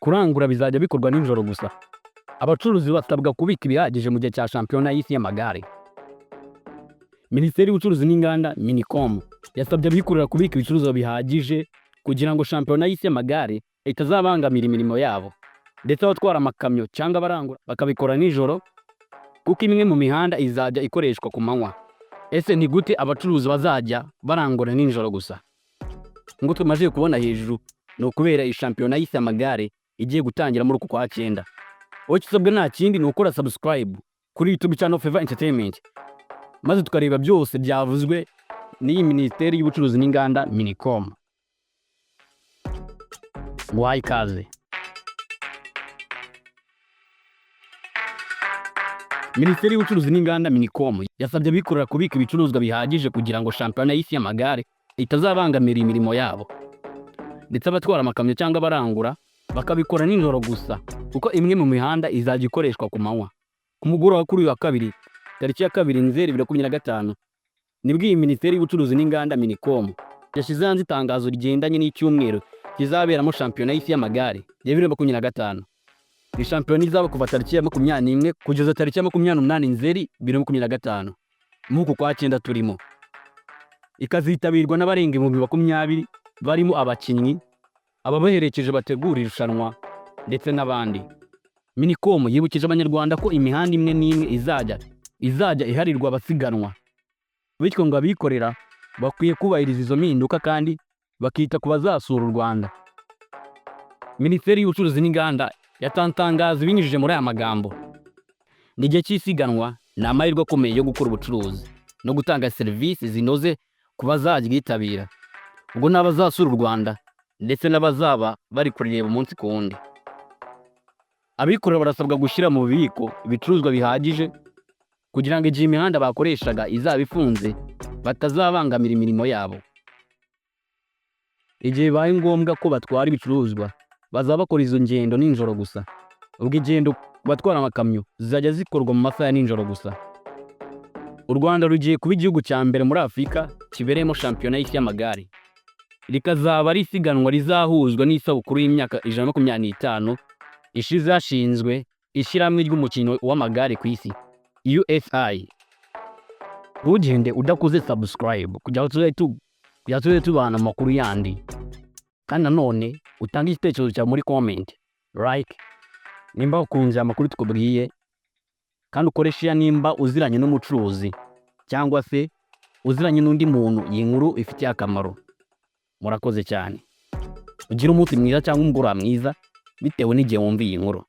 kurangura bizajya bikorwa nijoro gusa. Abacuruzi basabwa kubika ibihagije mu gihe cya shampiyona y'isi y'amagare. Minisiteri y'Ubucuruzi n'Inganda Minicom yasabye abikorera kubika ibicuruzwa bihagije kugira ngo shampiyona y'isi y'amagare itazabangamira imirimo yabo, ndetse abatwara amakamyo cyangwa abarangura bakabikora nijoro kuko imwe mu mihanda izajya ikoreshwa ku manywa. Ese ni gute abacuruzi bazajya barangura nijoro gusa? Ngo tumaze kubona hejuru ni ukubera ishampiyona y'isi y'amagare igiye gutangira muri uku kwa 9. Wowe usabwa nta kindi ni ukora subscribe kuri YouTube channel Favor Entertainment, maze tukareba byose byavuzwe n'iyi Minisiteri y'Ubucuruzi n'Inganda Minicom. Muhaye ikaze. Minisiteri y'Ubucuruzi n'Inganda Minicom yasabye abikorera kubika ibicuruzwa bihagije kugira ngo shampiyona y'isi y'amagare itazabangamira imirimo yabo, ndetse abatwara amakamyo cyangwa abarangura bakabikora nijoro gusa kuko imwe mu mihanda izajya ikoreshwa ku manywa. Ku mugoroba kuri uyu wa kabiri tariki ya 2 Nzeri 2025 nibwo iyi Minisiteri y'Ubucuruzi n'Inganda Minicom yashyize hanze itangazo rigendanye n'icyumweru kizaberamo shampiyona y'isi y'amagare ya 2025. Iyi shampiyona izaba kuva tariki ya 21 kugeza tariki ya 28 Nzeri 2025 muku kwa 9 turimo. Ikazitabirwa n'abarenga 20 barimo abakinnyi, ababaherekeje bategura irushanwa ndetse n'abandi. Minicom yibukije abanyarwanda ko imihanda imwe n'imwe izajya iharirwa abasiganwa, bityo ngo abikorera bakwiye kubahiriza izo mpinduka kandi bakita ku bazasura u Rwanda. Minisiteri y'Ubucuruzi n'Inganda yatangaza ibinyujije muri aya magambo: ni igihe cy'isiganwa, ni amahirwe akomeye yo gukora ubucuruzi no gutanga serivisi zinoze ku bazaryitabira, ubwo n'abazasura u Rwanda ndetse n'abazaba bari kureba umunsi ku wundi. Abikorera barasabwa gushyira mu bubiko ibicuruzwa bihagije kugira ngo igihe imihanda bakoreshaga izaba ifunze batazabangamira imirimo yabo. Igihe bibaye ngombwa ko batwara ibicuruzwa bazaba bakora izo ngendo nijoro gusa, ubwo ingendo batwara amakamyo zizajya zikorwa mu masaha ya nijoro gusa. U Rwanda rugiye kuba igihugu cya mbere muri Afurika kibereyemo shampiyona y'isi y'amagare, rikazaba ari isiganwa rizahuzwa n'isabukuru y'imyaka 125 ishize hashinzwe ishyirahamwe ry'umukino w'amagare ku isi USAHAKA. Ntugende udakoze subscribe kugira ngo tujye tubana amakuru yandi, kandi nanone utange igitekerezo cyawe muri comment, like nimba ukunze amakuru tukubwiye, kandi ukoresha nimba uziranye n'umucuruzi cyangwa se uziranye n'undi muntu iyi nkuru ifitiye akamaro. Murakoze cyane. Ugira umunsi mwiza cyangwa umugoroba mwiza bitewe n'igihe wumva iyi nkuru.